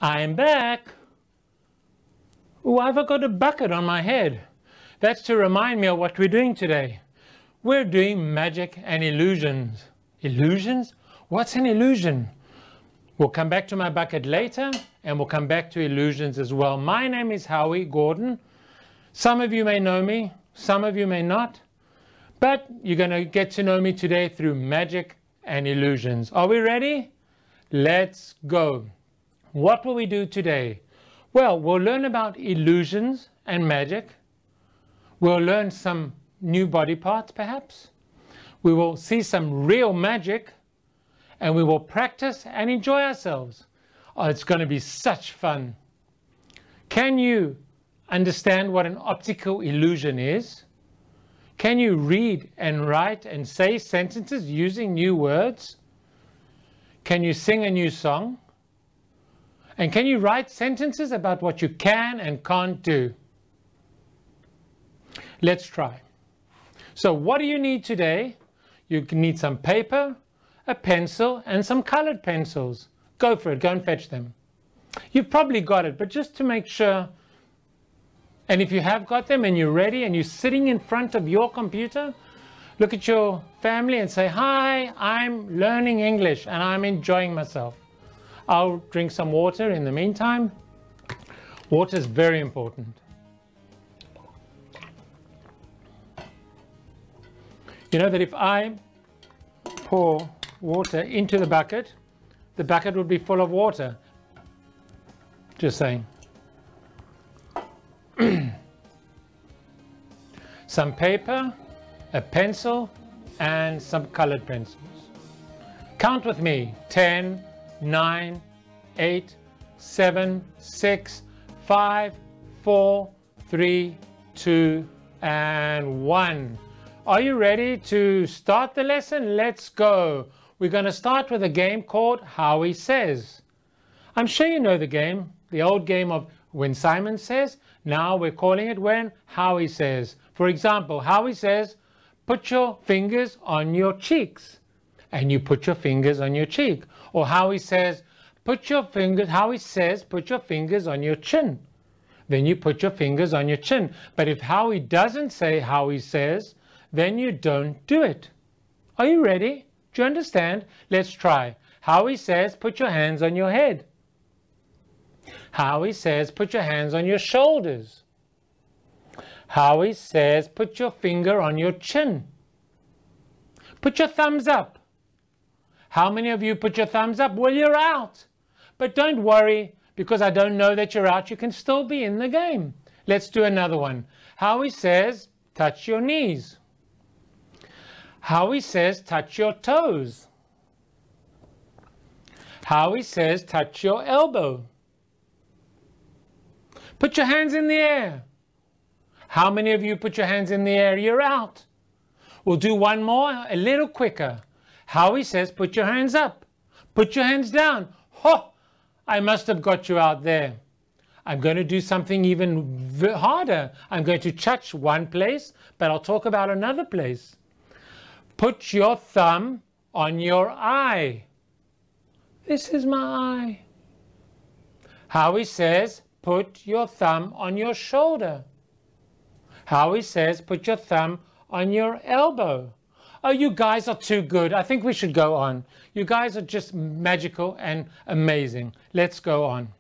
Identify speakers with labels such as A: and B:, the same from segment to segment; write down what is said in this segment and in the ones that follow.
A: I'm back. Oh, I've got a bucket on my head. That's to remind me of what we're doing today. We're doing magic and illusions. Illusions? What's an illusion? We'll come back to my bucket later, and we'll come back to illusions as well. My name is Howie, Gordon. Some of you may know me, some of you may not, but you're going to get to know me today through magic and illusions. Are we ready? Let's go. What will we do today? Well, we'll learn about illusions and magic. We'll learn some new body parts, perhaps. We will see some real magic, and we will practice and enjoy ourselves. Oh, it's going to be such fun. Can you understand what an optical illusion is? Can you read and write and say sentences using new words? Can you sing a new song? And can you write sentences about what you can and can't do? Let's try. So what do you need today? You need some paper, a pencil, and some colored pencils. Go for it. Go and fetch them. You've probably got it, but just to make sure, and if you have got them and you're ready and you're sitting in front of your computer, look at your family and say, "Hi, I'm learning English and I'm enjoying myself." I'll drink some water in the meantime. Water is very important. You know that if I pour water into the bucket would be full of water. Just saying. Some paper, a pencil, and some colored pencils. Count with me. 10, 9, 8, 7, 6, 5, 4, 3, 2, and 1. Are you ready to start the lesson? Let's go. We're going to start with a game called Howie Says. I'm sure you know the game, the old game of when Simon says. Now we're calling it when Howie says. For example, Howie says, "Put your fingers on your cheeks." And you put your fingers on your cheek. Or Howie says, "Put your fingers," Howie says, "Put your fingers on your chin." Then you put your fingers on your chin. But if Howie doesn't say Howie says, then you don't do it. Are you ready? Do you understand? Let's try. Howie says, "Put your hands on your head." Howie says, "Put your hands on your shoulders." Howie says, "Put your finger on your chin." Put your thumbs up. How many of you put your thumbs up? Well, you're out. But don't worry, because I don't know that you're out. You can still be in the game. Let's do another one. Howie says, "Touch your knees." Howie says, "Touch your toes." Howie says, "Touch your elbow." Put your hands in the air. How many of you put your hands in the air? You're out. We'll do one more, a little quicker. Howie says, "Put your hands up." Put your hands down. Ho! I must have got you out there. I'm going to do something even harder. I'm going to touch one place, but I'll talk about another place. Put your thumb on your eye. This is my eye. Howie says, "Put your thumb on your shoulder." Howie says, "Put your thumb on your elbow." Oh, you guys are too good. I think we should go on. You guys are just magical and amazing. Let's go on.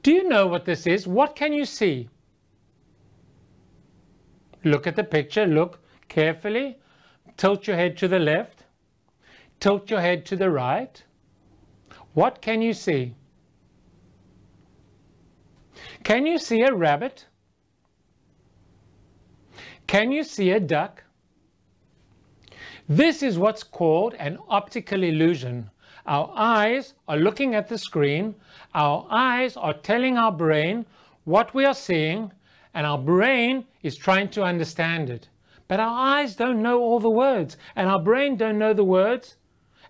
A: Do you know what this is? What can you see? Look at the picture. Look carefully. Tilt your head to the left. Tilt your head to the right. What can you see? Can you see a rabbit? Can you see a duck? This is what's called an optical illusion. Our eyes are looking at the screen. Our eyes are telling our brain what we are seeing, and our brain is trying to understand it. But our eyes don't know all the words, and our brain don't know the words.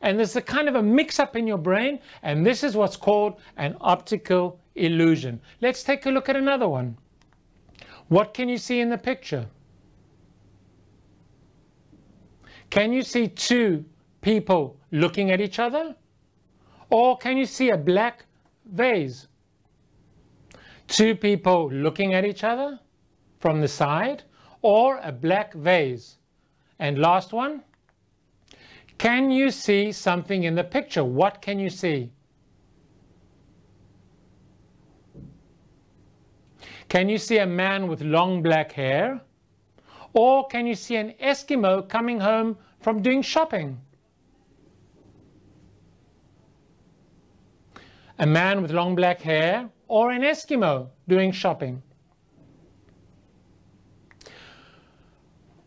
A: And there's a kind of a mix-up in your brain, and this is what's called an optical illusion. Let's take a look at another one. What can you see in the picture? Can you see two people looking at each other? Or can you see a black vase. Two people looking at each other from the side, or a black vase. And last one, can you see something in the picture? What can you see? Can you see a man with long black hair? Or can you see an Eskimo coming home from doing shopping? A man with long black hair or an Eskimo doing shopping?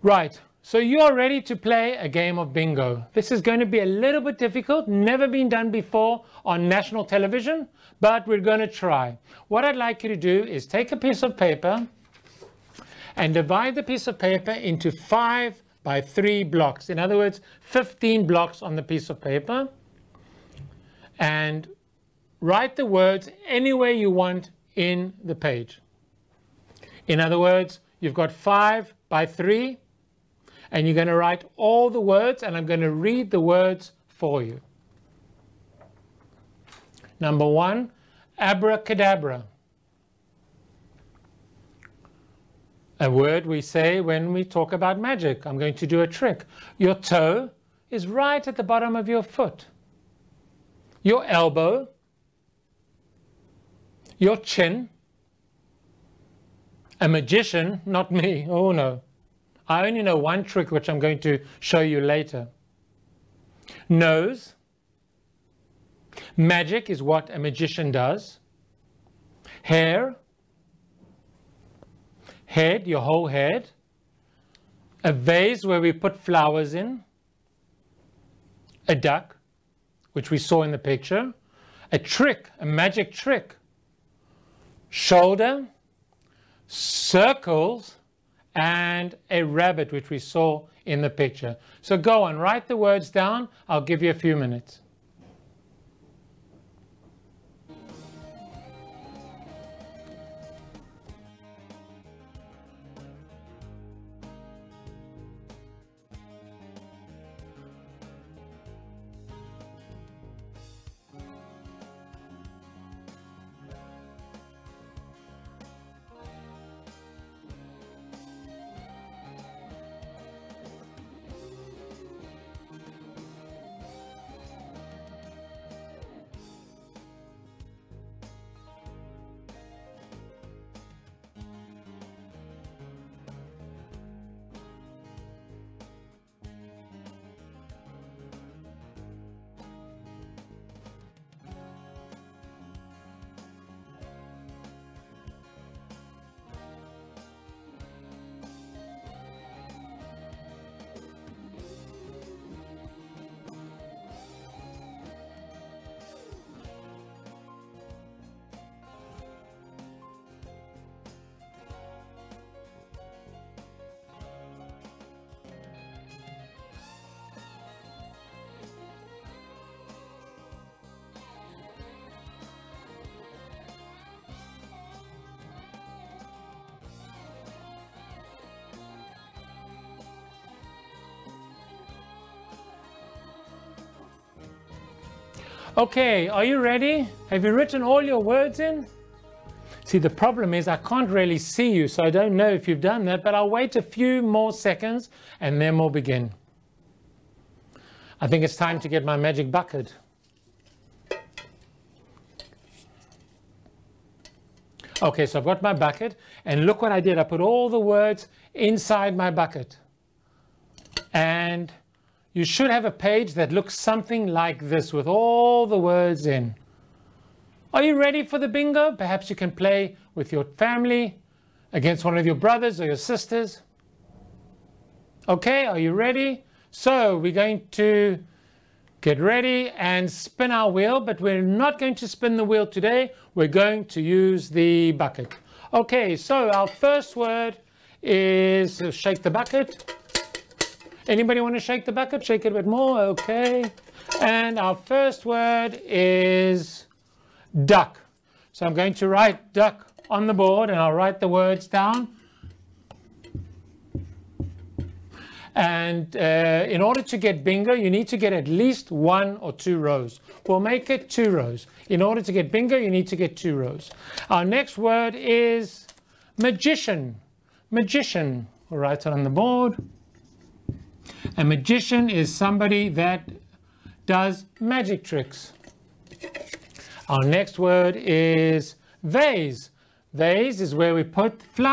A: Right, so you are ready to play a game of bingo. This is going to be a little bit difficult, never been done before on national television, but we're going to try. What I'd like you to do is take a piece of paper and divide the piece of paper into 5 by 3 blocks. In other words, 15 blocks on the piece of paper. And write the words anywhere you want in the page. In other words, you've got 5 by 3, and you're going to write all the words, and I'm going to read the words for you. Number 1, abracadabra. A word we say when we talk about magic. I'm going to do a trick. Your toe is right at the bottom of your foot. Your elbow, your chin, a magician, not me, oh no. I only know one trick which I'm going to show you later. Nose, magic is what a magician does. Hair, head, your whole head. A vase where we put flowers in. A duck, which we saw in the picture. A trick, a magic trick. Shoulder, circles, and a rabbit, which we saw in the picture. So go on, write the words down. I'll give you a few minutes. Okay, are you ready? Have you written all your words in? See, the problem is I can't really see you, so I don't know if you've done that, but I'll wait a few more seconds and then we'll begin. I think it's time to get my magic bucket. Okay, so I've got my bucket, and look what I did. I put all the words inside my bucket. And you should have a page that looks something like this with all the words in. Are you ready for the bingo? Perhaps you can play with your family, against one of your brothers or your sisters. Okay, are you ready? So we're going to get ready and spin our wheel, but we're not going to spin the wheel today. We're going to use the bucket. Okay, so our first word is shake the bucket. Anybody want to shake the bucket? Shake it a bit more, okay. And our first word is duck. So I'm going to write duck on the board and I'll write the words down. And in order to get bingo, you need to get at least 1 or 2 rows. We'll make it 2 rows. In order to get bingo, you need to get 2 rows. Our next word is magician. Magician. We'll write it on the board. A magician is somebody that does magic tricks. Our next word is vase. Vase is where we put flowers.